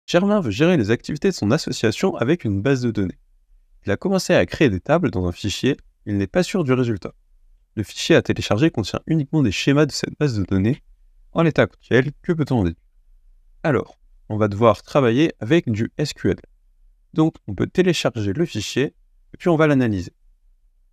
Germain veut gérer les activités de son association avec une base de données. Il a commencé à créer des tables dans un fichier, il n'est pas sûr du résultat. Le fichier à télécharger contient uniquement des schémas de cette base de données. En l'état actuel, que peut-on en déduire? Alors, on va devoir travailler avec du SQL. Donc, on peut télécharger le fichier, et puis on va l'analyser.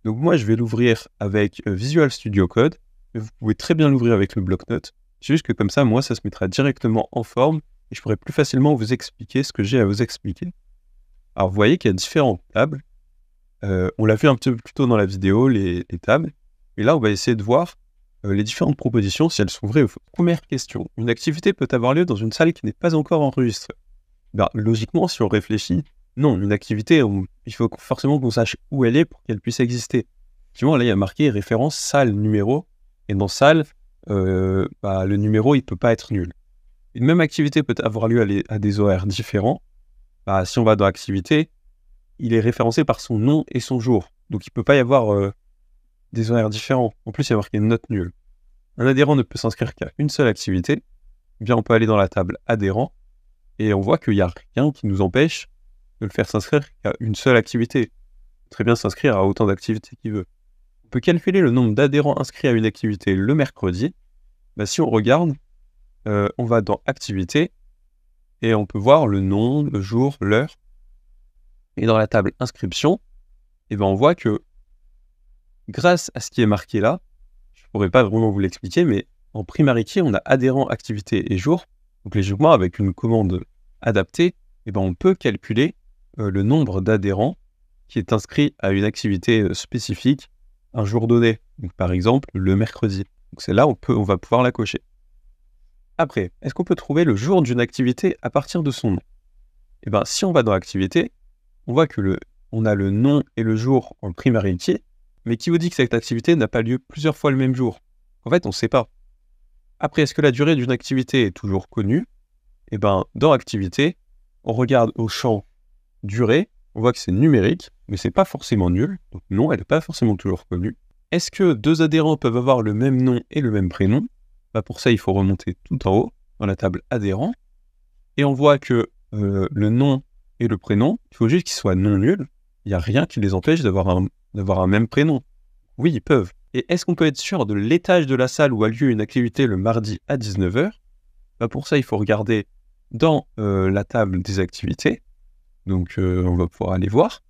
Donc moi, je vais l'ouvrir avec Visual Studio Code, mais vous pouvez très bien l'ouvrir avec le bloc-notes. C'est juste que comme ça, moi, ça se mettra directement en forme, et je pourrai plus facilement vous expliquer ce que j'ai à vous expliquer. Alors, vous voyez qu'il y a différentes tables. On l'a vu un petit peu plus tôt dans la vidéo, les tables. Et là, on va essayer de voir les différentes propositions, si elles sont vraies ou fausses. Première question. Une activité peut avoir lieu dans une salle qui n'est pas encore enregistrée. Logiquement, si on réfléchit, non, une activité, il faut forcément qu'on sache où elle est pour qu'elle puisse exister. Là, il y a marqué référence salle numéro. Et dans salle, le numéro, il ne peut pas être nul. Une même activité peut avoir lieu à des horaires différents. Si on va dans activité, il est référencé par son nom et son jour. Donc, il ne peut pas y avoir des horaires différents. En plus, il y a marqué note nulle. Un adhérent ne peut s'inscrire qu'à une seule activité. Bien, on peut aller dans la table adhérent et on voit qu'il n'y a rien qui nous empêche de le faire s'inscrire qu'à une seule activité. Il peut très bien s'inscrire à autant d'activités qu'il veut. On peut calculer le nombre d'adhérents inscrits à une activité le mercredi. Si on regarde, on va dans activité et on peut voir le nom, le jour, l'heure. Et dans la table inscription, on voit que grâce à ce qui est marqué là, je ne pourrais pas vraiment vous l'expliquer, mais en primary key, on a adhérent, activité et jour. Donc logiquement, avec une commande adaptée, on peut calculer le nombre d'adhérents qui est inscrit à une activité spécifique un jour donné. Donc par exemple, le mercredi. Donc c'est là on va pouvoir la cocher. Après, est-ce qu'on peut trouver le jour d'une activité à partir de son nom? Si on va dans activité, on voit que on a le nom et le jour en primary key, mais qui vous dit que cette activité n'a pas lieu plusieurs fois le même jour? En fait, on ne sait pas. Après, est-ce que la durée d'une activité est toujours connue? Dans activité, on regarde au champ durée, on voit que c'est numérique, mais c'est pas forcément nul. Donc non, elle n'est pas forcément toujours connue. Est-ce que deux adhérents peuvent avoir le même nom et le même prénom? Pour ça, il faut remonter tout en haut, dans la table adhérent. Et on voit que le nom et le prénom, il faut juste qu'ils soient non nuls. Il n'y a rien qui les empêche d'avoir un même prénom. Oui, ils peuvent. Et est-ce qu'on peut être sûr de l'étage de la salle où a lieu une activité le mardi à 19h? Pour ça, il faut regarder dans la table des activités. Donc, on va pouvoir aller voir.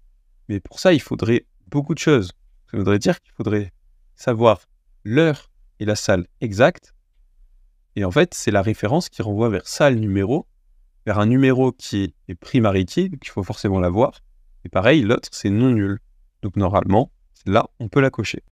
Mais pour ça, il faudrait beaucoup de choses. Ça voudrait dire qu'il faudrait savoir l'heure et la salle exacte. Et en fait, c'est la référence qui renvoie vers salle numéro, vers un numéro qui est primary key, donc il faut forcément l'avoir. Et pareil, l'autre, c'est non nul. Donc normalement, là, on peut la cocher.